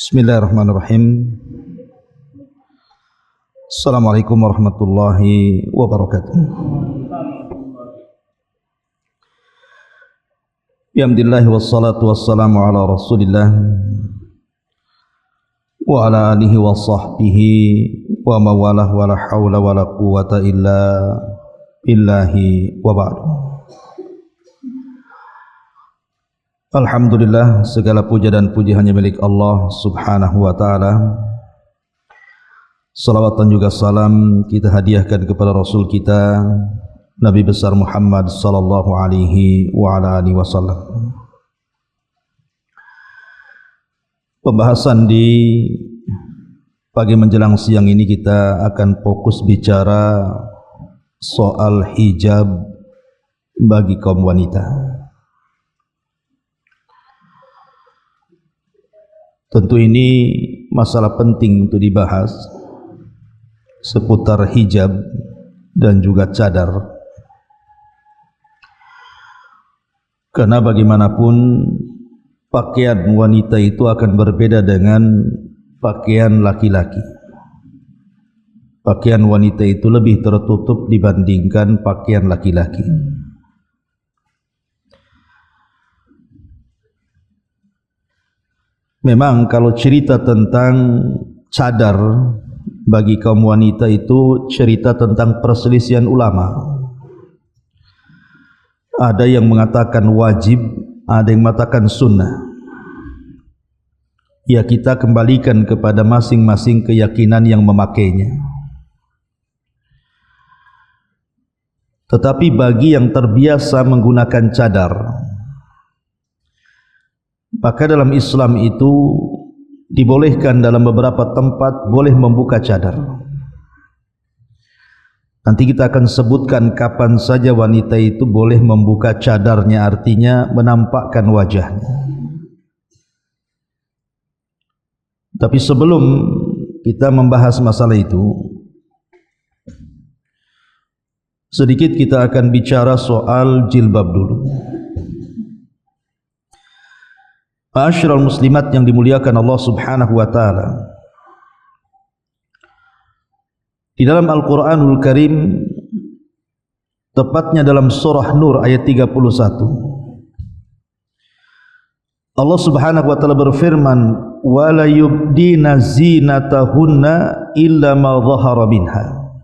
Bismillahirrahmanirrahim. Assalamualaikum warahmatullahi wabarakatuh. Alhamdulillah wassalatu wassalamu ala Rasulillah wa ala alihi wa sahbihi wa mawalah wa la hawla wa la quwwata illa billahi wa ba'du. Alhamdulillah, segala puja dan puji hanya milik Allah subhanahu wa ta'ala. Salawat dan juga salam kita hadiahkan kepada Rasul kita Nabi besar Muhammad sallallahu alaihi wa ala alihi wasallam. Pembahasan di pagi menjelang siang ini kita akan fokus bicara soal hijab bagi kaum wanita. Tentu ini masalah penting untuk dibahas seputar hijab dan juga cadar. Karena bagaimanapun pakaian wanita itu akan berbeda dengan pakaian laki-laki. Pakaian wanita itu lebih tertutup dibandingkan pakaian laki-laki. Memang kalau cerita tentang cadar bagi kaum wanita itu cerita tentang perselisihan ulama. Ada yang mengatakan wajib, ada yang mengatakan sunnah. Ya, kita kembalikan kepada masing-masing keyakinan yang memakainya. Tetapi bagi yang terbiasa menggunakan cadar, maka dalam Islam itu dibolehkan dalam beberapa tempat boleh membuka cadar. Nanti kita akan sebutkan kapan saja wanita itu boleh membuka cadarnya, artinya menampakkan wajahnya. Tapi sebelum kita membahas masalah itu, sedikit kita akan bicara soal jilbab dulu. Ma'asyiral muslimat yang dimuliakan Allah subhanahu wa ta'ala, di dalam Al-Quranul Karim, tepatnya dalam surah Nur ayat 31, Allah subhanahu wa ta'ala berfirman, وَلَا يُبْدِينَ زِينَتَهُنَّ إِلَّا مَا ظَهَرَ مِنْهَا.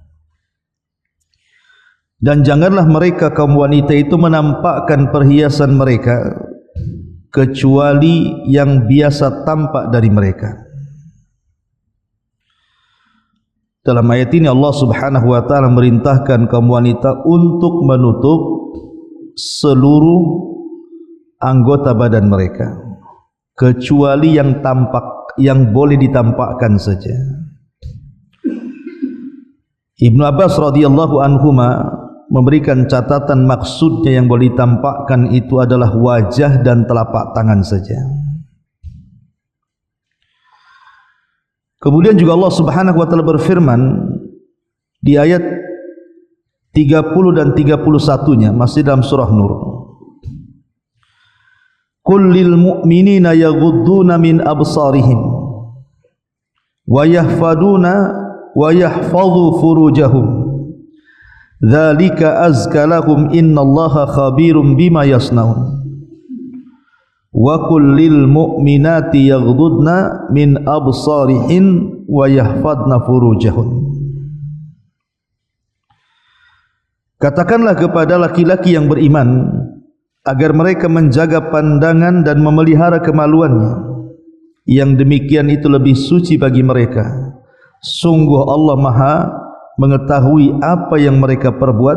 Dan janganlah mereka kaum wanita itu menampakkan perhiasan mereka kecuali yang biasa tampak dari mereka. Dalam ayat ini Allah subhanahu wa ta'ala merintahkan kaum wanita untuk menutup seluruh anggota badan mereka kecuali yang tampak, yang boleh ditampakkan saja. Ibnu Abbas radhiyallahu anhuma memberikan catatan maksudnya yang boleh ditampakkan itu adalah wajah dan telapak tangan saja. Kemudian juga Allah subhanahu wa ta'ala berfirman di ayat 30 dan 31-nya masih dalam surah Nur, Qul lil mu'minina yaghudduna min absarihim wa yahfaduna wa yahfadhu furujahum dzalika azka lahum innallaha khabirum bima yasnaun wa qul lil mu'minati yaghdudna min absarihin wa yahfadna furujahun. Katakanlah kepada laki-laki yang beriman agar mereka menjaga pandangan dan memelihara kemaluannya, yang demikian itu lebih suci bagi mereka. Sungguh Allah Maha mengetahui apa yang mereka perbuat.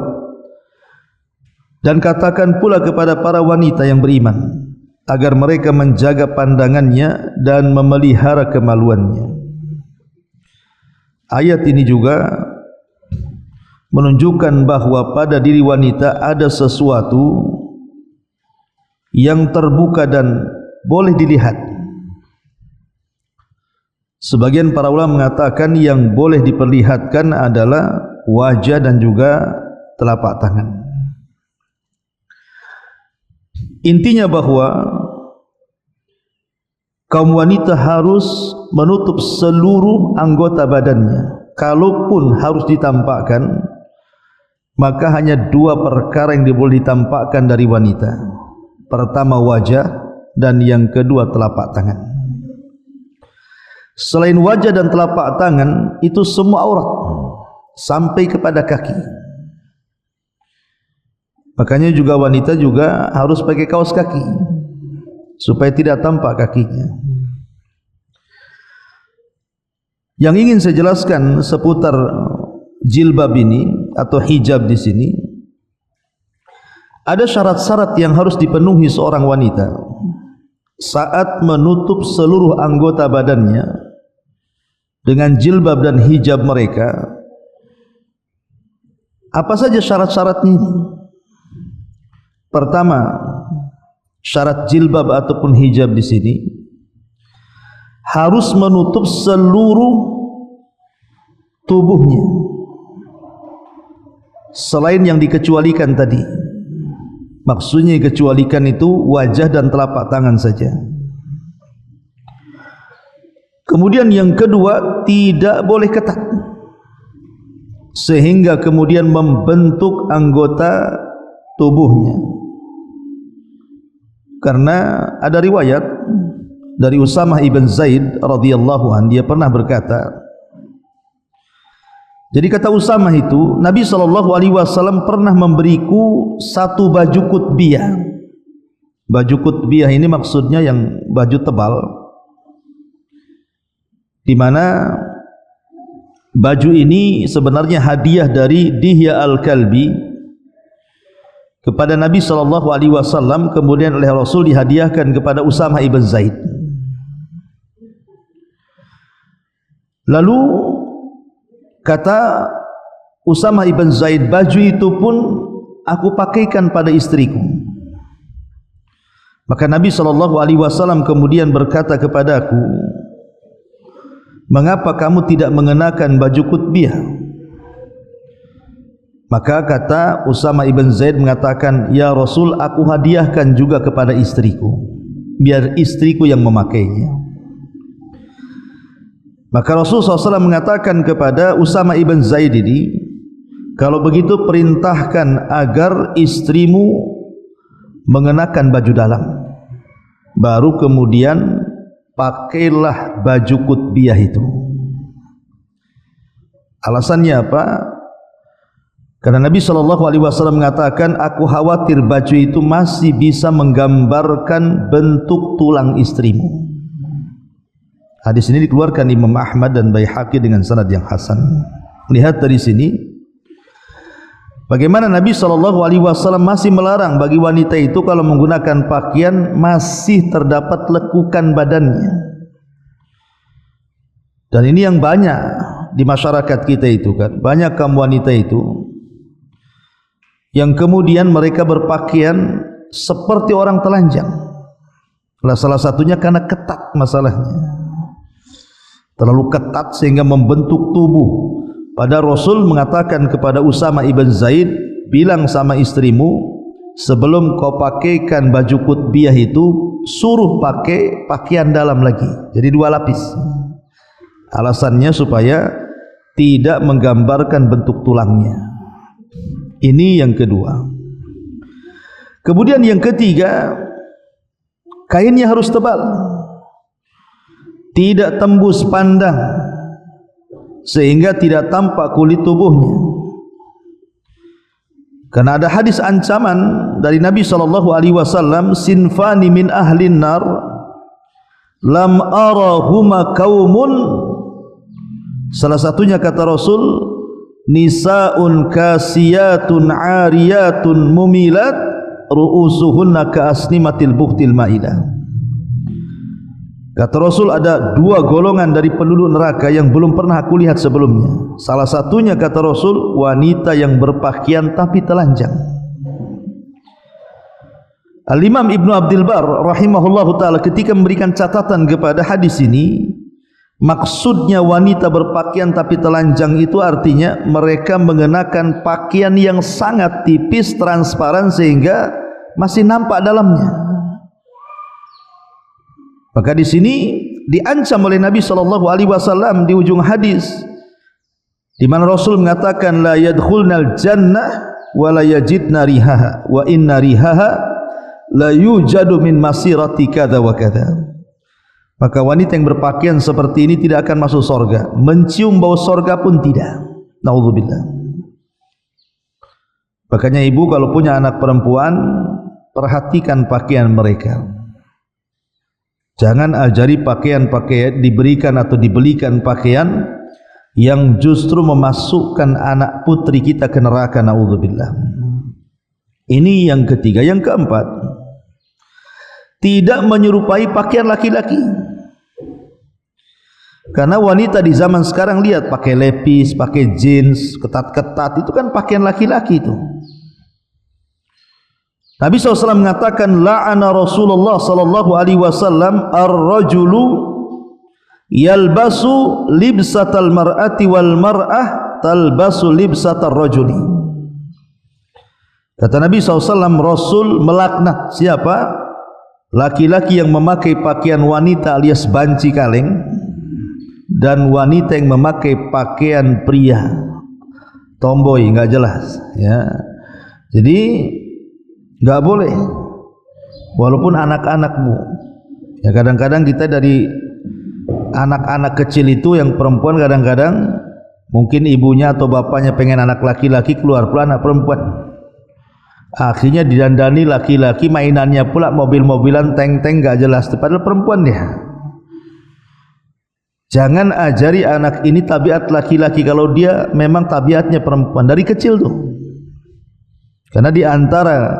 Dan katakan pula kepada para wanita yang beriman agar mereka menjaga pandangannya dan memelihara kemaluannya. Ayat ini juga menunjukkan bahwa pada diri wanita ada sesuatu yang terbuka dan boleh dilihat. Sebagian para ulama mengatakan yang boleh diperlihatkan adalah wajah dan juga telapak tangan. Intinya bahwa kaum wanita harus menutup seluruh anggota badannya. Kalaupun harus ditampakkan, maka hanya dua perkara yang boleh ditampakkan dari wanita. Pertama wajah, dan yang kedua telapak tangan. Selain wajah dan telapak tangan, itu semua aurat sampai kepada kaki. Makanya juga wanita juga harus pakai kaos kaki supaya tidak tampak kakinya. Yang ingin saya jelaskan seputar jilbab ini atau hijab di sini, ada syarat-syarat yang harus dipenuhi seorang wanita saat menutup seluruh anggota badannya dengan jilbab dan hijab mereka. Apa saja syarat-syaratnya ini? Pertama, syarat jilbab ataupun hijab di sini harus menutup seluruh tubuhnya selain yang dikecualikan tadi. Maksudnya dikecualikan itu wajah dan telapak tangan saja. Kemudian yang kedua, tidak boleh ketat sehingga kemudian membentuk anggota tubuhnya. Karena ada riwayat dari Usamah ibn Zaid radhiyallahu anhu, dia pernah berkata, jadi kata Usamah itu, Nabi SAW pernah memberiku satu baju kutbiyah. Baju kutbiyah ini maksudnya yang baju tebal, di mana baju ini sebenarnya hadiah dari Dihya al-Kalbi kepada Nabi SAW, kemudian oleh Rasul dihadiahkan kepada Usamah ibn Zaid. Lalu kata Usamah ibn Zaid, baju itu pun aku pakaikan pada istriku. Maka Nabi SAW kemudian berkata kepadaku, mengapa kamu tidak mengenakan baju kutbiyah? Maka kata Usamah ibn Zaid mengatakan, ya Rasul, aku hadiahkan juga kepada istriku, biar istriku yang memakainya. Maka Rasul SAW mengatakan kepada Usamah ibn Zaid ini, kalau begitu perintahkan agar istrimu mengenakan baju dalam, baru kemudian pakailah baju kutbiyah itu. Alasannya apa? Karena Nabi SAW mengatakan, aku khawatir baju itu masih bisa menggambarkan bentuk tulang istrimu. Hadis ini dikeluarkan Imam Ahmad dan Baihaqi dengan sanad yang hasan. Lihat dari sini bagaimana Nabi SAW masih melarang bagi wanita itu kalau menggunakan pakaian masih terdapat lekukan badannya. Dan ini yang banyak di masyarakat kita itu kan, banyak kaum wanita itu yang kemudian mereka berpakaian seperti orang telanjang. Salah satunya karena ketat masalahnya, terlalu ketat sehingga membentuk tubuh. Pada Rasul mengatakan kepada Usamah ibn Zaid, bilang sama istrimu, sebelum kau pakaikan baju kutbiyah itu, suruh pakai pakaian dalam lagi, jadi dua lapis. Alasannya supaya tidak menggambarkan bentuk tulangnya. Ini yang kedua. Kemudian yang ketiga, kainnya harus tebal, tidak tembus pandang sehingga tidak tampak kulit tubuhnya. Karena ada hadis ancaman dari Nabi SAW, sinfani min ahlin nar lam arahuma kaumun. Salah satunya kata Rasul, nisaun kasiyatun ariyatun mumilat ru'usuhunna ka'asnimatil buhtil ma'idah. Kata Rasul, ada dua golongan dari penduduk neraka yang belum pernah aku lihat sebelumnya. Salah satunya kata Rasul, wanita yang berpakaian tapi telanjang. Al-Imam Ibnu Abdul Bar rahimahullahu ta'ala ketika memberikan catatan kepada hadis ini, maksudnya wanita berpakaian tapi telanjang itu artinya mereka mengenakan pakaian yang sangat tipis, transparan sehingga masih nampak dalamnya. Maka di sini diancam oleh Nabi sallallahu alaihi wasallam di ujung hadis, di mana Rasul mengatakan la yadkhulnal jannah wa la yajidna rihaha wa inna rihaha la yujadu min masirati kadza wa kadza. Maka wanita yang berpakaian seperti ini tidak akan masuk surga, mencium bau surga pun tidak. Naudzubillah. Makanya ibu kalau punya anak perempuan, perhatikan pakaian mereka. Jangan ajari pakaian-pakaian, diberikan atau dibelikan pakaian yang justru memasukkan anak putri kita ke neraka. Naudzubillah. Ini yang ketiga. Yang keempat, tidak menyerupai pakaian laki-laki. Karena wanita di zaman sekarang lihat pakai lepis, pakai jeans, ketat-ketat, itu kan pakaian laki-laki itu. Nabi SAW mengatakan la'ana Rasulullah sallallahu alaihi wasallam ar-rajulu yalbasu libsatal mar'ati wal mar'ah talbasu libsatar rajuli. Kata Nabi SAW, Rasul melaknat siapa? Laki-laki yang memakai pakaian wanita alias banci kaleng, dan wanita yang memakai pakaian pria tomboy, enggak jelas ya. Jadi enggak boleh, walaupun anak-anak bu ya, kadang-kadang kita dari anak-anak kecil itu yang perempuan, kadang-kadang mungkin ibunya atau bapaknya pengen anak laki-laki, keluar pula anak perempuan, akhirnya didandani laki-laki, mainannya pula mobil-mobilan, tank-tank enggak jelas, padahal perempuan dia. Jangan ajari anak ini tabiat laki-laki kalau dia memang tabiatnya perempuan dari kecil tuh. Karena di antara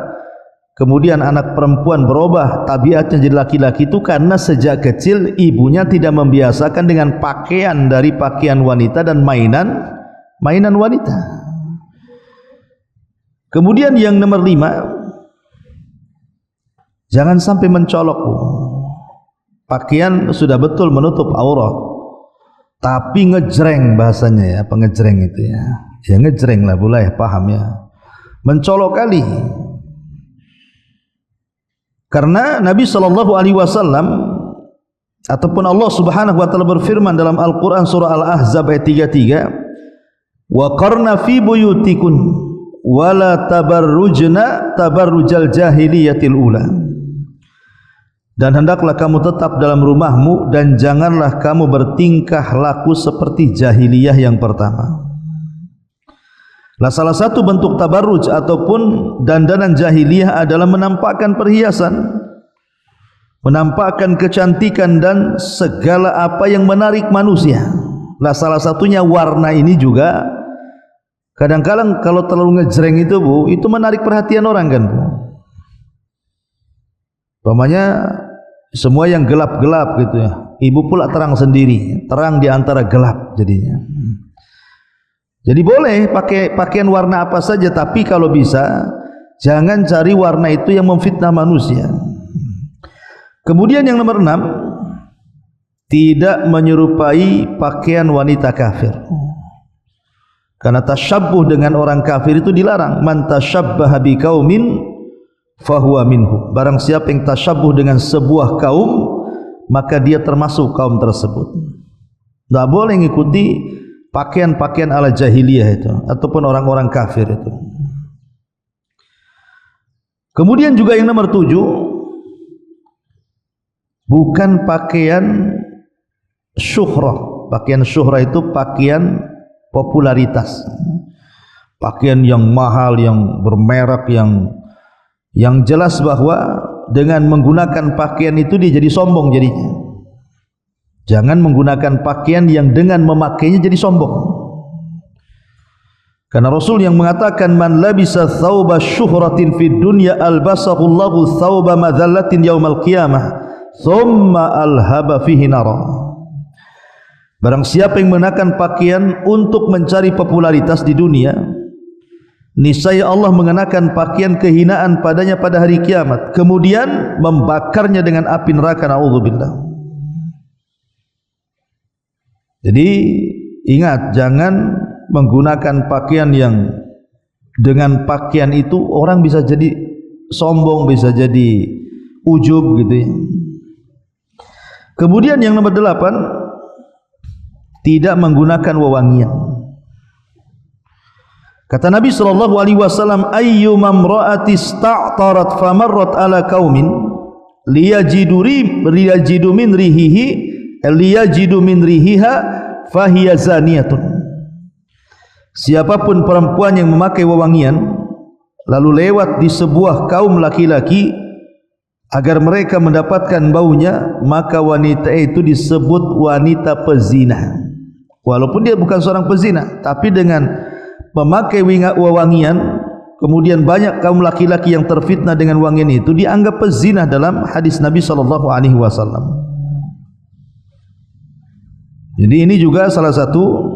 kemudian anak perempuan berubah tabiatnya jadi laki-laki itu karena sejak kecil ibunya tidak membiasakan dengan pakaian dari pakaian wanita dan mainan wanita. Kemudian yang nomor 5, jangan sampai mencolok. Pakaian sudah betul menutup aurat, tapi ngejreng bahasanya ya, pengejreng itu ya. Ya ngejreng lah boleh, paham ya. Mencolok kali. Karena Nabi SAW ataupun Allah Subhanahu wa taala berfirman dalam Al-Qur'an surah Al-Ahzab ayat 33, "Wa qarna fi buyutikun wa la tabarrujna tabarrujal jahiliyatil ula." Dan hendaklah kamu tetap dalam rumahmu dan janganlah kamu bertingkah laku seperti jahiliyah yang pertama. Nah, salah satu bentuk tabarruj ataupun dandanan jahiliyah adalah menampakkan perhiasan, menampakkan kecantikan dan segala apa yang menarik manusia. Nah, salah satunya warna ini juga kadang-kadang kalau terlalu ngejreng itu bu, itu menarik perhatian orang kan bu. Umpamanya semua yang gelap-gelap gitu ya, ibu pula terang sendiri, terang di antara gelap jadinya. Jadi boleh pakai pakaian warna apa saja, tapi kalau bisa jangan cari warna itu yang memfitnah manusia. Kemudian yang nomor 6, tidak menyerupai pakaian wanita kafir. Karena tasyabbuh dengan orang kafir itu dilarang. Man tasyabbaha biqaumin fahuwa minhu. Barang siapa yang tasyabbuh dengan sebuah kaum, maka dia termasuk kaum tersebut. Tidak boleh mengikuti pakaian-pakaian ala jahiliyah itu ataupun orang-orang kafir itu. Kemudian juga yang nomor 7, bukan pakaian syuhrah. Pakaian syuhrah itu pakaian popularitas, pakaian yang mahal, yang bermerek, yang jelas bahwa dengan menggunakan pakaian itu dia jadi sombong jadinya. Jangan menggunakan pakaian yang dengan memakainya jadi sombong. Karena Rasul yang mengatakan man labisa thawba syuhratin fid dunya albasahu Allahu thawba madhallatin yaumal qiyamah thumma alhaba fihi nara. Barang siapa yang mengenakan pakaian untuk mencari popularitas di dunia, niscaya Allah mengenakan pakaian kehinaan padanya pada hari kiamat, kemudian membakarnya dengan api neraka. Na'udzubillah. Jadi ingat, jangan menggunakan pakaian yang dengan pakaian itu orang bisa jadi sombong, bisa jadi ujub gitu ya. Kemudian yang nomor 8, tidak menggunakan wewangian. Kata Nabi SAW, ayyuma imra'atin ista'tarat famarrat ala qaumin liyajidu min rihiha fahiya zaniyatun. Siapapun perempuan yang memakai wewangian lalu lewat di sebuah kaum laki-laki agar mereka mendapatkan baunya, maka wanita itu disebut wanita pezina. Walaupun dia bukan seorang pezina, tapi dengan memakai wewangian, kemudian banyak kaum laki-laki yang terfitnah dengan wangian itu, dianggap pezina dalam hadis Nabi SAW. Jadi ini juga salah satu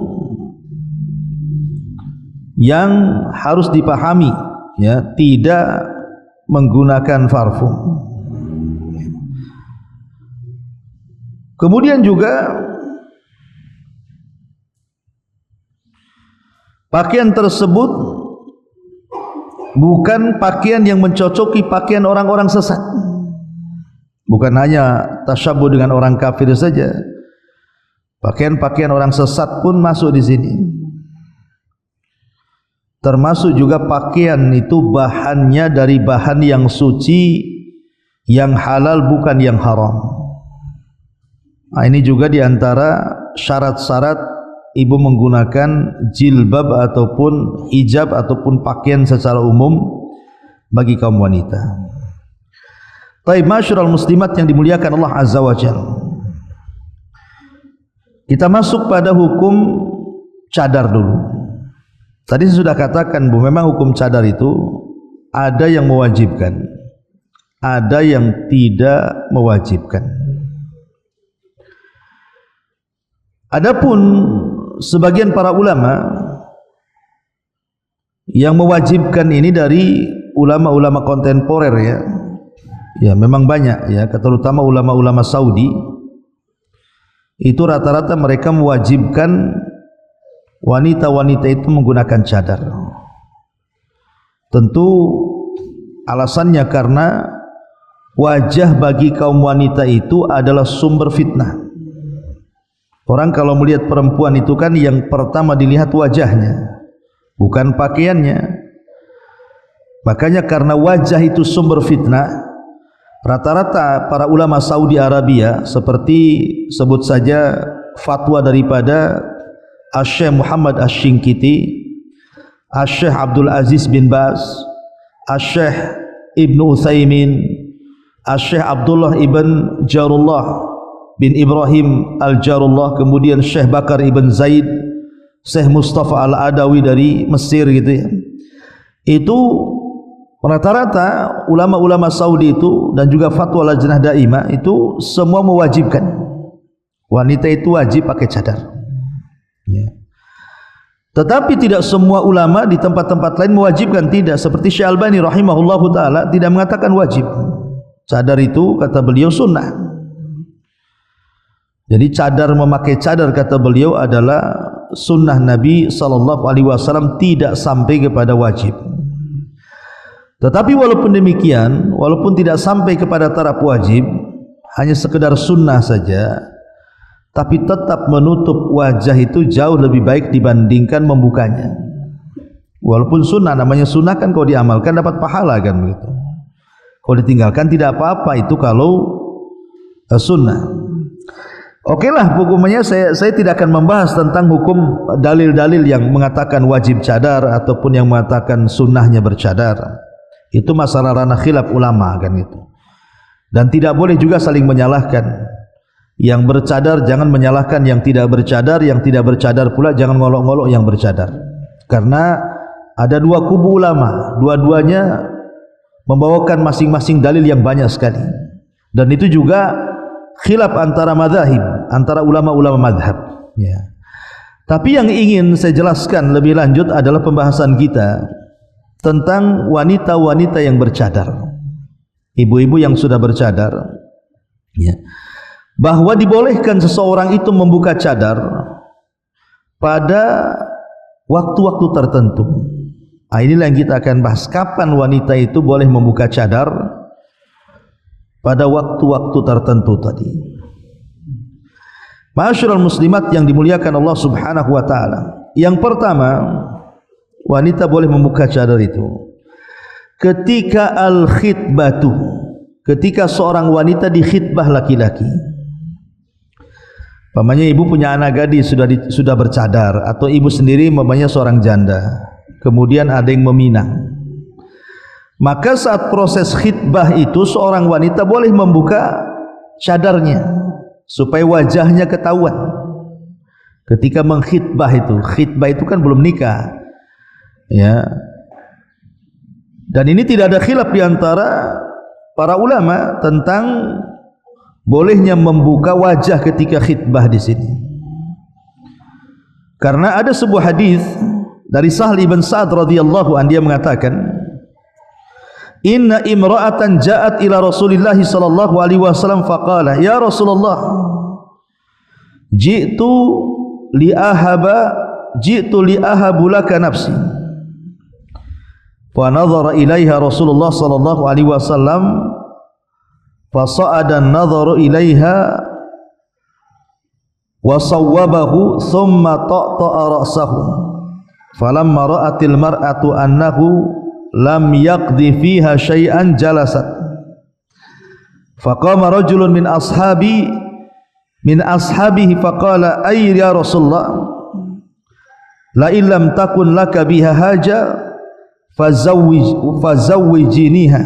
yang harus dipahami, ya, tidak menggunakan parfum. Kemudian juga pakaian tersebut bukan pakaian yang mencocoki pakaian orang-orang sesat. Bukan hanya tasyabbuh dengan orang kafir saja. Pakaian-pakaian orang sesat pun masuk di sini. Termasuk juga pakaian itu bahannya dari bahan yang suci, yang halal, bukan yang haram. Nah, ini juga diantara syarat-syarat ibu menggunakan jilbab ataupun hijab ataupun pakaian secara umum bagi kaum wanita. Taib, masyarul muslimat yang dimuliakan Allah Azza wa Jalla, kita masuk pada hukum cadar dulu. Tadi saya sudah katakan bahwa memang hukum cadar itu ada yang mewajibkan, ada yang tidak mewajibkan. Adapun sebagian para ulama yang mewajibkan ini dari ulama-ulama kontemporer, ya memang banyak, ya, terutama ulama-ulama Saudi. Itu rata-rata mereka mewajibkan wanita-wanita itu menggunakan cadar. Tentu alasannya karena wajah bagi kaum wanita itu adalah sumber fitnah. Orang kalau melihat perempuan itu kan yang pertama dilihat wajahnya, bukan pakaiannya. Makanya karena wajah itu sumber fitnah, rata-rata para ulama Saudi Arabia, seperti sebut saja fatwa daripada Asy-Syaikh Muhammad Asy-Syinkiti, Asy-Syaikh Abdul Aziz bin Baz, Asy-Syaikh Ibnu Utsaimin, Asy-Syaikh Abdullah ibn Jarullah bin Ibrahim Al-Jarullah, kemudian Syekh Bakar ibn Zaid, Syekh Mustafa Al-Adawi dari Mesir, gitu ya. Itu rata-rata ulama-ulama Saudi itu dan juga fatwa Lajnah Daimah itu semua mewajibkan wanita itu wajib pakai cadar, ya. Tetapi tidak semua ulama di tempat-tempat lain mewajibkan, tidak. Seperti Syekh Albani rahimahullahu taala tidak mengatakan wajib. Cadar itu kata beliau sunnah. Jadi cadar, memakai cadar kata beliau adalah sunnah Nabi SAW, tidak sampai kepada wajib. Tetapi walaupun demikian, walaupun tidak sampai kepada taraf wajib, hanya sekedar sunnah saja, tapi tetap menutup wajah itu jauh lebih baik dibandingkan membukanya. Walaupun sunnah, namanya sunnah kan kalau diamalkan dapat pahala kan begitu. Kalau ditinggalkan tidak apa-apa, itu kalau sunnah. Oke lah, pokoknya saya tidak akan membahas tentang hukum dalil-dalil yang mengatakan wajib cadar ataupun yang mengatakan sunnahnya bercadar. Itu masalah ranah khilaf ulama kan itu. Dan tidak boleh juga saling menyalahkan. Yang bercadar jangan menyalahkan yang tidak bercadar, yang tidak bercadar pula jangan ngolok-ngolok yang bercadar. Karena ada dua kubu ulama, dua-duanya membawakan masing-masing dalil yang banyak sekali. Dan itu juga khilaf antara mazhab, antara ulama-ulama mazhab, ya. Tapi yang ingin saya jelaskan lebih lanjut adalah pembahasan kita tentang wanita-wanita yang bercadar, ibu-ibu yang sudah bercadar, ya. Bahwa dibolehkan seseorang itu membuka cadar pada waktu-waktu tertentu. Nah, inilah yang kita akan bahas, kapan wanita itu boleh membuka cadar pada waktu-waktu tertentu tadi. Ma'asyiral muslimat yang dimuliakan Allah Subhanahu wa taala. Yang pertama, wanita boleh membuka cadar itu ketika al-khitbatu, ketika seorang wanita dikhitbah laki-laki. Umpamanya ibu punya anak gadis sudah bercadar, atau ibu sendiri umpamanya seorang janda, kemudian ada yang meminang. Maka saat proses khitbah itu seorang wanita boleh membuka cadarnya supaya wajahnya ketahuan. Ketika mengkhitbah itu, khitbah itu kan belum nikah, ya. Dan ini tidak ada khilaf di antara para ulama tentang bolehnya membuka wajah ketika khitbah di sini. Karena ada sebuah hadis dari Sahl bin Sa'ad radhiyallahu anhu, dia mengatakan, inna imra'atan ja'at ila Rasulillah sallallahu alaihi wasallam faqala ya Rasulullah ji'tu li ahabu laka nafsi, fa nadhara ilaiha Rasulullah sallallahu alaihi wasallam fa sa'ada an-nadharu ilaiha wa sawwabahu thumma ta'ta'a ra'sahu, falamma ra'atil mar'atu annahu lam yaqdi fiha syai'an jalasat, faqama rajulun min ashabihi faqala ay ya Rasulullah la illam takun laka biha haja fazawwijniha.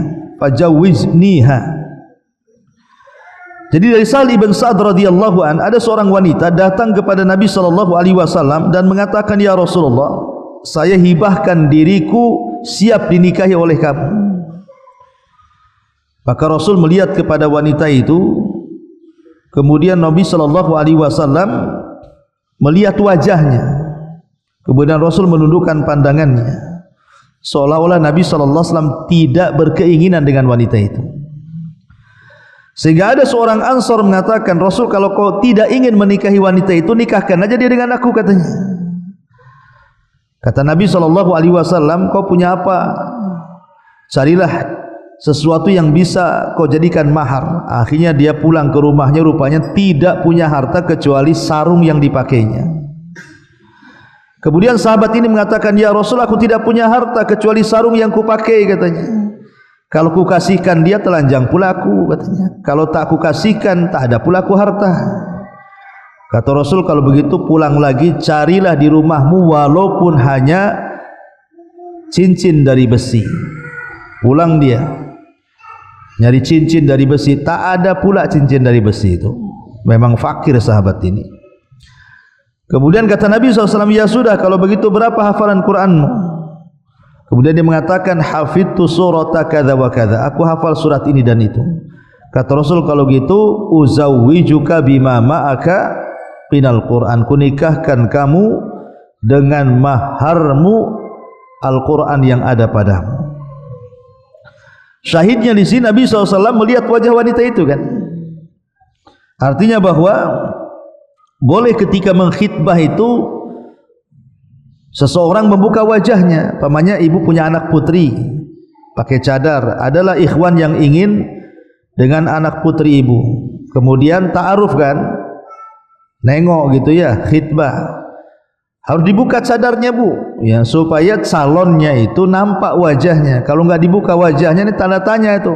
Jadi dari Sahl bin Sa'ad radhiyallahu an, ada seorang wanita datang kepada Nabi sallallahu alaihi wasallam dan mengatakan, ya Rasulullah, saya hibahkan diriku siap dinikahi oleh kamu. Maka Rasul melihat kepada wanita itu, kemudian Nabi sallallahu alaihi wasallam melihat wajahnya, kemudian Rasul menundukkan pandangannya, seolah-olah Nabi sallallahu alaihi wasallam tidak berkeinginan dengan wanita itu. Sehingga ada seorang Ansor mengatakan, Rasul, kalau kau tidak ingin menikahi wanita itu, nikahkan aja dia dengan aku, katanya. Kata Nabi SAW, kau punya apa? Carilah sesuatu yang bisa kau jadikan mahar. Akhirnya dia pulang ke rumahnya, rupanya tidak punya harta kecuali sarung yang dipakainya. Kemudian sahabat ini mengatakan, ya Rasul, aku tidak punya harta kecuali sarung yang kupakai, katanya. Kalau ku kasihkan dia, telanjang pula aku, katanya. Kalau tak ku kasihkan, tak ada pula aku harta. Kata Rasul, kalau begitu pulang lagi, carilah di rumahmu walaupun hanya cincin dari besi. Pulang dia nyari cincin dari besi, tak ada pula cincin dari besi itu. Memang fakir sahabat ini. Kemudian kata Nabi SAW, ya sudah, kalau begitu berapa hafalan Quranmu? Kemudian dia mengatakan, hafidtu surata kadza wa kadza, aku hafal surat ini dan itu. Kata Rasul, kalau gitu uzawwijuka bima ma'aka minal Quran, kunikahkan kamu dengan maharmu Al-Quran yang ada padamu. Syahidnya di sini Nabi SAW melihat wajah wanita itu, kan? Artinya bahwa boleh ketika mengkhitbah itu seseorang membuka wajahnya. Pamannya ibu punya anak putri pakai cadar, adalah ikhwan yang ingin dengan anak putri ibu, kemudian ta'aruf, kan? Nengok gitu ya, khitbah. Harus dibuka cadarnya, Bu, ya, supaya calonnya itu nampak wajahnya. Kalau enggak dibuka wajahnya, ini tanda tanya itu.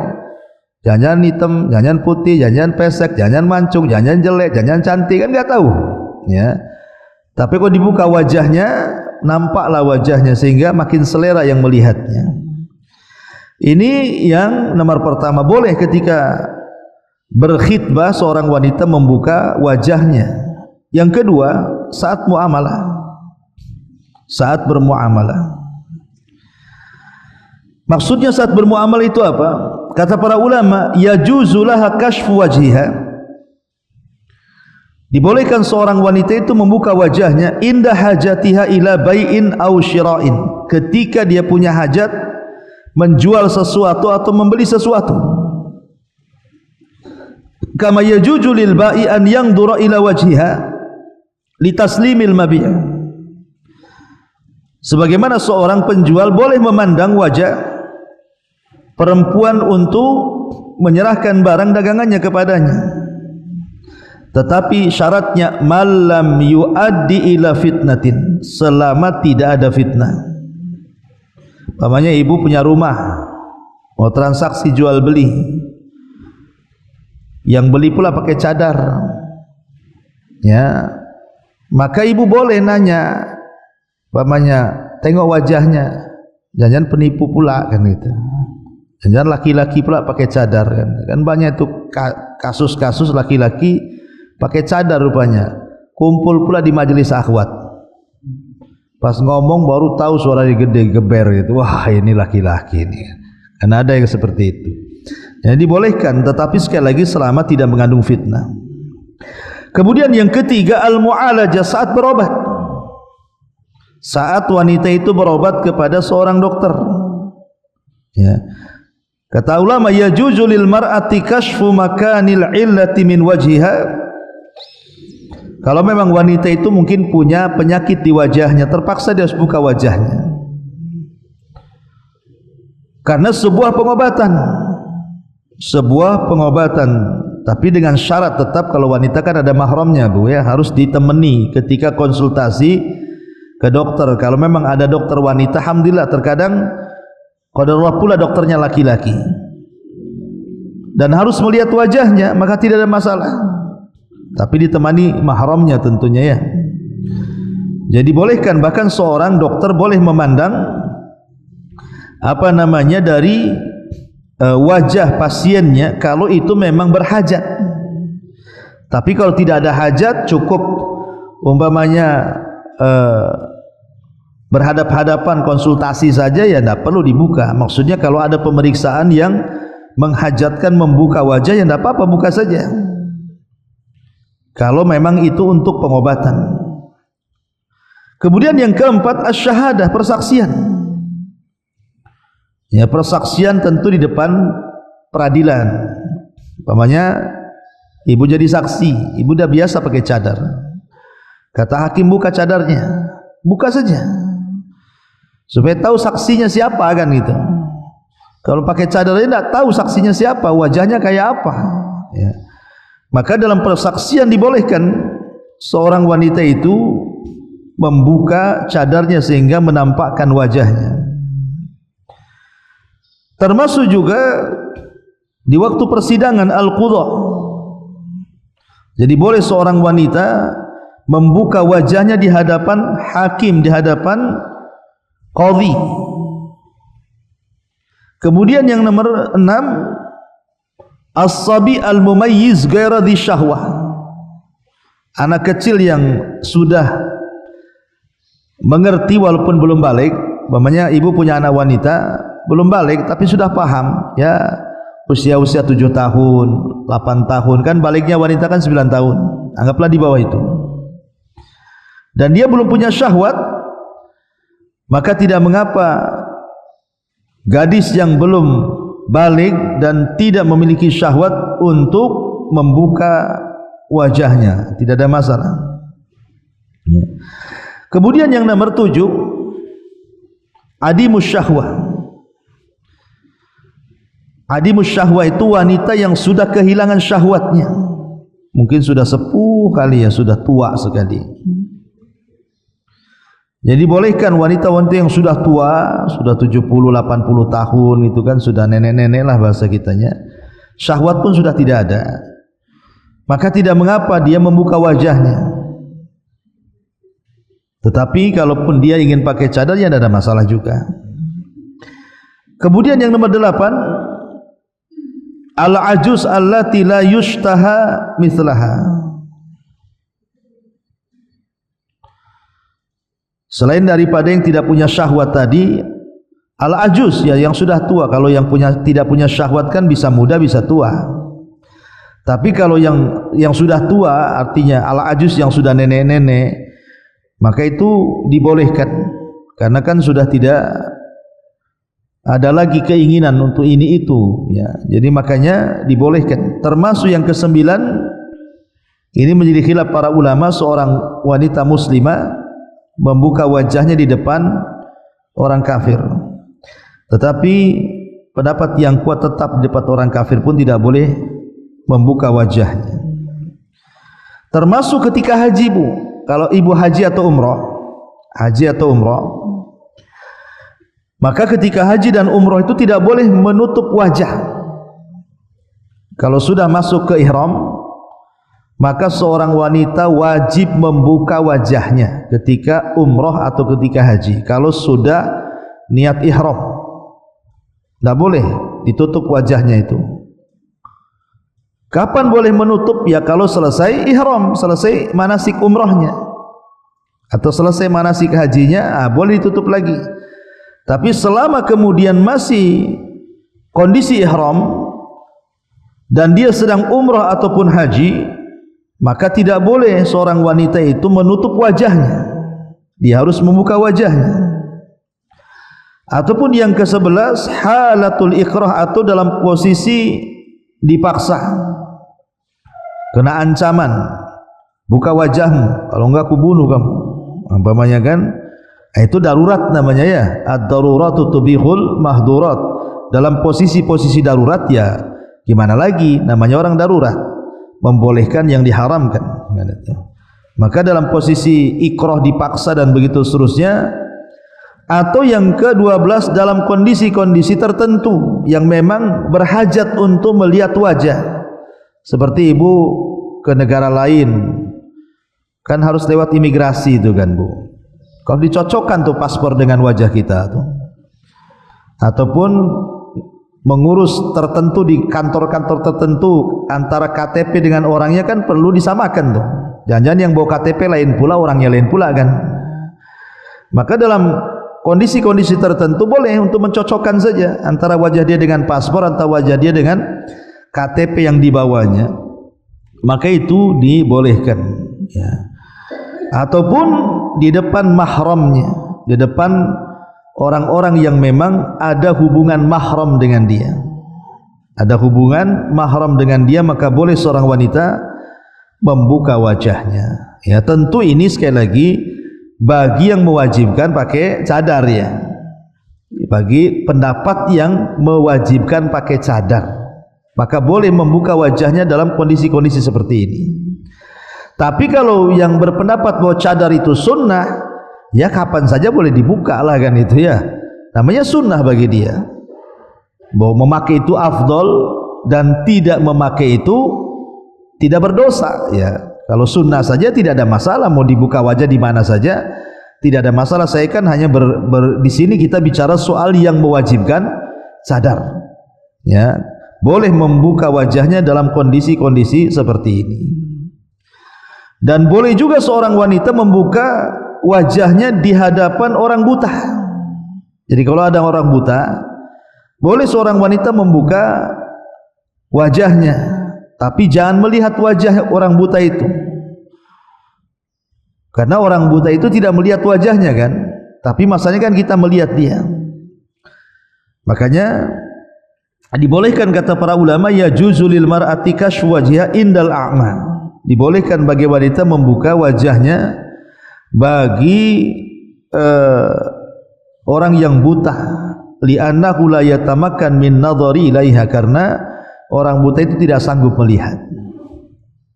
Jangan hitam, jangan putih, jangan pesek, jangan mancung, jangan jelek, jangan cantik, kan enggak tahu, ya. Tapi kalau dibuka wajahnya, nampaklah wajahnya, sehingga makin selera yang melihatnya. Ini yang nomor pertama, boleh ketika berkhitbah seorang wanita membuka wajahnya. Yang kedua, saat muamalah, saat bermuamalah. Maksudnya saat bermuamalah itu apa? Kata para ulama, yajuzu laha kashfu wajhiha, dibolehkan seorang wanita itu membuka wajahnya inda hajatiha ila bai'in aw syira'in, ketika dia punya hajat menjual sesuatu atau membeli sesuatu. Kama yajuzu lil ba'i an yanzura ila wajhiha litaslimil mabi', sebagaimana seorang penjual boleh memandang wajah perempuan untuk menyerahkan barang dagangannya kepadanya. Tetapi syaratnya malam yuaddi ila fitnatin, selama tidak ada fitnah. Umpamanya ibu punya rumah, mau transaksi jual beli, yang beli pula pakai cadar, ya, maka ibu boleh nanya, umpamanya tengok wajahnya, jangan penipu pula kan gitu. Jangan laki-laki pula pakai cadar kan banyak itu kasus-kasus laki-laki pakai cadar rupanya, kumpul pula di majelis akhwat, pas ngomong baru tahu suaranya gede geber gitu, wah ini laki-laki ini, kan ada yang seperti itu. Jadi dibolehkan, tetapi sekali lagi selama tidak mengandung fitnah. Kemudian yang ketiga, al-mu'alajah, saat berobat, saat wanita itu berobat kepada seorang dokter, ya. Kata ulama, yajuzu lil mar'ati kashfu makanil illati min wajhiha. Kalau memang wanita itu mungkin punya penyakit di wajahnya, terpaksa dia harus buka wajahnya karena sebuah pengobatan, tapi dengan syarat tetap kalau wanita kan ada mahramnya Bu ya, harus ditemani ketika konsultasi ke dokter. Kalau memang ada dokter wanita, alhamdulillah, terkadang qadarullah pula dokternya laki-laki dan harus melihat wajahnya, maka tidak ada masalah, tapi ditemani mahramnya tentunya ya. Jadi bolehkan, bahkan seorang dokter boleh memandang dari wajah pasiennya kalau itu memang berhajat. Tapi kalau tidak ada hajat, cukup umpamanya berhadap-hadapan konsultasi saja, ya tidak perlu dibuka. Maksudnya kalau ada pemeriksaan yang menghajatkan membuka wajah, ya tidak apa-apa, buka saja kalau memang itu untuk pengobatan. Kemudian yang keempat, asy-syahadah, persaksian. Ya, persaksian tentu di depan peradilan. Umpamanya ibu jadi saksi, ibu dah biasa pakai cadar, kata hakim buka cadarnya, buka saja supaya tahu saksinya siapa kan gitu. Kalau pakai cadarnya tidak tahu saksinya siapa, wajahnya kayak apa ya. Maka dalam persaksian dibolehkan seorang wanita itu membuka cadarnya sehingga menampakkan wajahnya. Termasuk juga di waktu persidangan al-qudha. Jadi boleh seorang wanita membuka wajahnya di hadapan hakim, di hadapan qadhi. Kemudian yang nomor 6, as-sabi al-mumayyiz ghaira dhi syahwah. Anak kecil yang sudah mengerti walaupun belum balik. Umpamanya ibu punya anak wanita belum balik tapi sudah paham ya, usia 7 tahun, 8 tahun, kan baliknya wanita kan 9 tahun, anggaplah di bawah itu, dan dia belum punya syahwat, maka tidak mengapa gadis yang belum balik dan tidak memiliki syahwat untuk membuka wajahnya, tidak ada masalah ya. Kemudian yang nomor 7, adimus syahwah. Adimus syahwah itu wanita yang sudah kehilangan syahwatnya, mungkin sudah sepuh kali ya, sudah tua sekali. Jadi bolehkan wanita-wanita yang sudah tua, sudah 70-80 tahun itu kan, sudah nenek-nenek lah bahasa kitanya, syahwat pun sudah tidak ada, maka tidak mengapa dia membuka wajahnya. Tetapi kalaupun dia ingin pakai cadar, ya tidak ada masalah juga. Kemudian yang nomor 8, al-ajuz allati la yushtaha mithlaha. Selain daripada yang tidak punya syahwat tadi, al-ajuz ya yang sudah tua. Kalau yang tidak punya syahwat kan bisa muda bisa tua. Tapi kalau yang sudah tua, artinya al-ajuz yang sudah nenek-nenek, maka itu dibolehkan karena kan sudah tidak ada lagi keinginan untuk ini itu ya. Jadi makanya dibolehkan. Termasuk yang ke-9, ini menjadi khilaf para ulama, seorang wanita muslimah membuka wajahnya di depan orang kafir. Tetapi pendapat yang kuat tetap di depan orang kafir pun tidak boleh membuka wajahnya. Termasuk ketika haji, Bu. Kalau ibu haji atau umroh, maka ketika haji dan umroh itu tidak boleh menutup wajah. Kalau sudah masuk ke ihram, maka seorang wanita wajib membuka wajahnya ketika umroh atau ketika haji. Kalau sudah niat ihram, tidak boleh ditutup wajahnya itu. Kapan boleh menutup? Ya kalau selesai ihram, selesai manasik umrohnya atau selesai manasik hajinya, boleh ditutup lagi. Tapi selama kemudian masih kondisi ihram dan dia sedang umroh ataupun haji, maka tidak boleh seorang wanita itu menutup wajahnya. Dia harus membuka wajahnya. Ataupun yang ke-11, halatul ikrah, atau dalam posisi dipaksa, kena ancaman, buka wajahmu, kalau enggak aku bunuh kamu, umpamanya kan. Itu darurat namanya ya, ad-daruratu tubihul mahdurat. Dalam posisi-posisi darurat ya gimana lagi, namanya orang darurat, membolehkan yang diharamkan. Maka dalam posisi ikrah dipaksa dan begitu seterusnya. Atau yang ke-12, dalam kondisi-kondisi tertentu yang memang berhajat untuk melihat wajah, seperti ibu ke negara lain kan harus lewat imigrasi itu kan, Bu. Kalau dicocokkan tuh paspor dengan wajah kita tuh, ataupun mengurus tertentu di kantor-kantor tertentu, antara KTP dengan orangnya kan perlu disamakan tuh. Jangan-jangan yang bawa KTP lain pula, orangnya lain pula kan. Maka dalam kondisi-kondisi tertentu boleh untuk mencocokkan saja antara wajah dia dengan paspor atau wajah dia dengan KTP yang dibawanya, maka itu dibolehkan ya. Ataupun di depan mahramnya, di depan orang-orang yang memang ada hubungan mahram dengan dia, ada hubungan mahram dengan dia, maka boleh seorang wanita membuka wajahnya ya. Tentu ini sekali lagi bagi yang mewajibkan pakai cadar ya, bagi pendapat yang mewajibkan pakai cadar, maka boleh membuka wajahnya dalam kondisi-kondisi seperti ini. Tapi kalau yang berpendapat bahwa cadar itu sunnah, ya kapan saja boleh dibuka lah kan, itu ya namanya sunnah bagi dia. Bahwa memakai itu afdol dan tidak memakai itu tidak berdosa ya. Kalau sunnah saja tidak ada masalah, mau dibuka wajah di mana saja tidak ada masalah. Saya kan hanya di sini kita bicara soal yang mewajibkan cadar ya, boleh membuka wajahnya dalam kondisi-kondisi seperti ini. Dan boleh juga seorang wanita membuka wajahnya di hadapan orang buta. Jadi kalau ada orang buta, boleh seorang wanita membuka wajahnya, tapi jangan melihat wajah orang buta itu, karena orang buta itu tidak melihat wajahnya kan, tapi masalahnya kan kita melihat dia. Makanya dibolehkan, kata para ulama, ya juzulil mar'ati kashfu wajhiha indal a'ma, dibolehkan bagi wanita membuka wajahnya bagi orang yang buta, li'annahu la yatamakkan min nadhari ilaiha, karena orang buta itu tidak sanggup melihat.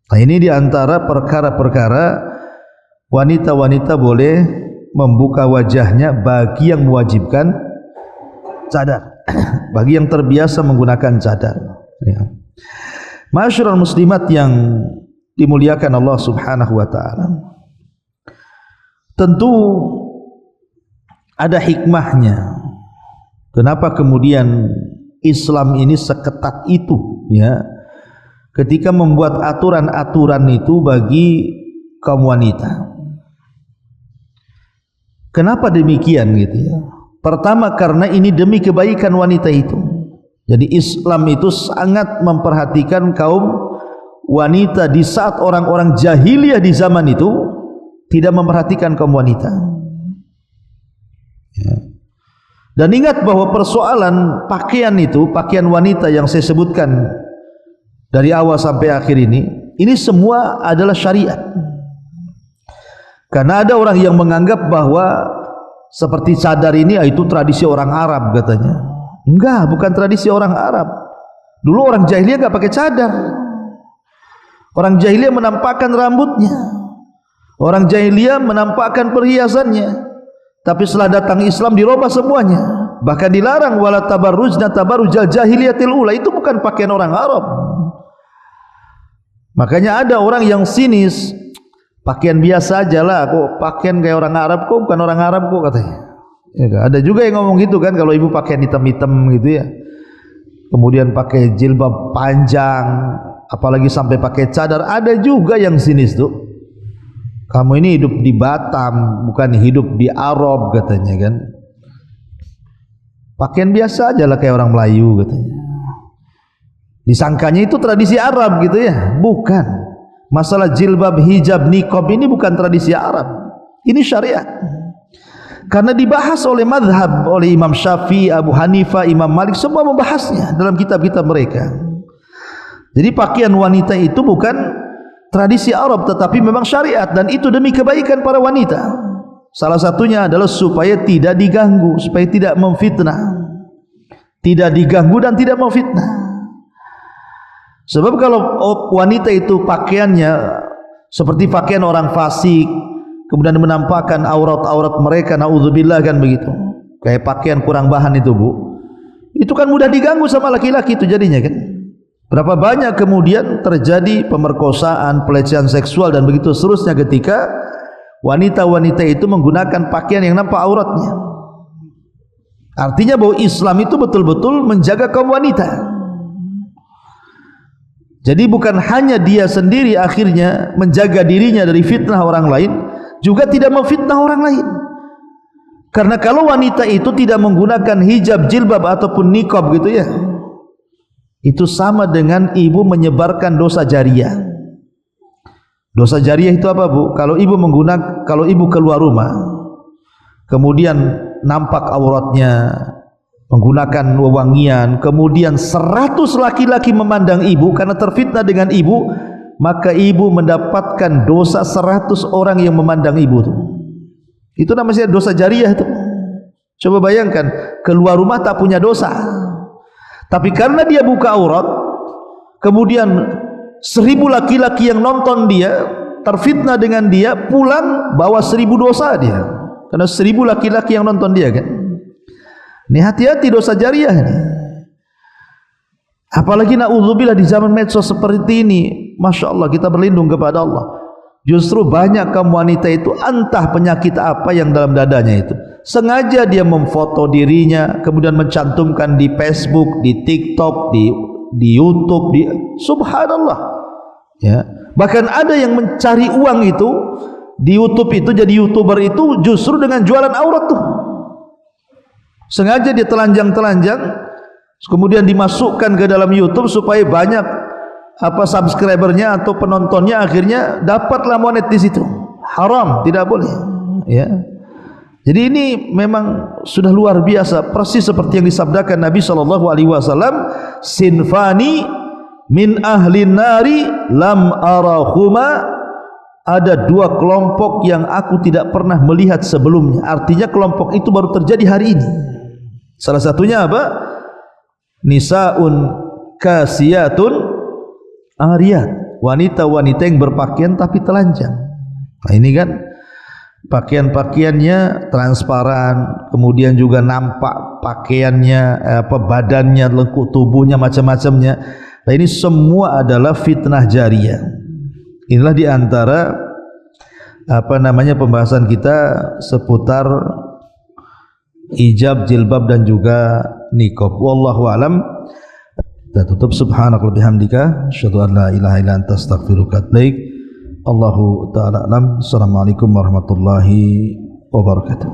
Nah, ini diantara perkara-perkara wanita-wanita boleh membuka wajahnya bagi yang mewajibkan cadar, bagi yang terbiasa menggunakan cadar ya. Masyarul muslimat yang dimuliakan Allah subhanahu wa ta'ala, tentu ada hikmahnya kenapa kemudian Islam ini seketat itu ya, ketika membuat aturan-aturan itu bagi kaum wanita. Kenapa demikian gitu ya? Pertama, karena ini demi kebaikan wanita itu. Jadi Islam itu sangat memperhatikan kaum wanita di saat orang-orang jahiliyah di zaman itu tidak memperhatikan kaum wanita ya. Dan ingat bahwa persoalan pakaian itu, pakaian wanita yang saya sebutkan dari awal sampai akhir ini semua adalah syariat. Karena ada orang yang menganggap bahwa seperti cadar ini itu tradisi orang Arab katanya. Enggak, bukan tradisi orang Arab. Dulu orang jahiliyah enggak pakai cadar. Orang jahiliyah menampakkan rambutnya, orang jahiliyah menampakkan perhiasannya. Tapi setelah datang Islam dirubah semuanya. Bahkan dilarang wala tabarrujna tabarrujal jahiliyatil ula. Itu bukan pakaian orang Arab. Makanya ada orang yang sinis, pakaian biasa aja lah, kok pakaian kayak orang Arab, kok bukan orang Arab kok katanya. Ya, ada juga yang ngomong gitu kan, kalau ibu pakaian hitam-hitam gitu ya, kemudian pakai jilbab panjang, apalagi sampai pakai cadar. Ada juga yang sinis tuh, kamu ini hidup di Batam, bukan hidup di Arab katanya kan. Pakaian biasa aja lah kayak orang Melayu katanya. Disangkanya itu tradisi Arab gitu ya. Bukan. Masalah jilbab, hijab, niqab ini bukan tradisi Arab. Ini syariat. Karena dibahas oleh madhab, oleh Imam Syafi'i, Abu Hanifah, Imam Malik, semua membahasnya dalam kitab-kitab mereka. Jadi pakaian wanita itu bukan tradisi Arab, tetapi memang syariat, dan itu demi kebaikan para wanita. Salah satunya adalah supaya tidak diganggu, supaya tidak memfitnah. Tidak diganggu dan tidak memfitnah. Sebab kalau wanita itu pakaiannya seperti pakaian orang fasik, kemudian menampakkan aurat-aurat mereka, naudzubillah kan begitu, kayak pakaian kurang bahan itu bu, itu kan mudah diganggu sama laki-laki itu jadinya kan. Berapa banyak kemudian terjadi pemerkosaan, pelecehan seksual dan begitu seterusnya ketika wanita-wanita itu menggunakan pakaian yang nampak auratnya. Artinya bahwa Islam itu betul-betul menjaga kaum wanita. Jadi bukan hanya dia sendiri akhirnya menjaga dirinya dari fitnah orang lain, juga tidak memfitnah orang lain. Karena kalau wanita itu tidak menggunakan hijab, jilbab ataupun niqab gitu ya, itu sama dengan ibu menyebarkan dosa jariyah. Dosa jariyah itu apa bu? Kalau ibu keluar rumah, kemudian nampak auratnya, menggunakan wewangian, kemudian 100 laki-laki memandang ibu karena terfitnah dengan ibu, maka ibu mendapatkan dosa 100 orang yang memandang ibu itu. Itu namanya dosa jariyah itu. Coba bayangkan, keluar rumah tak punya dosa, tapi karena dia buka aurat, kemudian 1000 laki-laki yang nonton dia, terfitnah dengan dia, pulang bawa 1000 dosa dia, karena 1000 laki-laki yang nonton dia kan. Ini hati-hati dosa jariyah ini. Apalagi na'udzubillah di zaman medsos seperti ini, Masya Allah, kita berlindung kepada Allah. Justru banyak kaum wanita itu entah penyakit apa yang dalam dadanya itu, sengaja dia memfoto dirinya, kemudian mencantumkan di Facebook, di TikTok, di YouTube, subhanallah ya. Bahkan ada yang mencari uang itu di YouTube itu, jadi YouTuber itu justru dengan jualan aurat tuh. Sengaja dia telanjang-telanjang, kemudian dimasukkan ke dalam YouTube supaya banyak subscribernya atau penontonnya, akhirnya dapatlah monet di situ. Haram, tidak boleh. Ya. Jadi ini memang sudah luar biasa, persis seperti yang disabdakan Nabi SAW, sinfani min ahlin nari lam arahuma. Ada 2 kelompok yang aku tidak pernah melihat sebelumnya. Artinya kelompok itu baru terjadi hari ini. Salah satunya apa? Nisaun kasiyatun ariyat, wanita-wanita yang berpakaian tapi telanjang. Nah ini kan pakaian-pakaiannya transparan, kemudian juga nampak pakaiannya, badannya, lengkuk tubuhnya, macam-macamnya. Nah ini semua adalah fitnah jariyah. Inilah diantara pembahasan kita seputar hijab, jilbab dan juga niqab. Wallahu alam. Kita tutup. Subhanakallahumma bihamdika asyhadu an la ilaha illa anta astaghfiruka wa atubu ilaik. Allahu ta'ala alam. Assalamualaikum warahmatullahi wabarakatuh.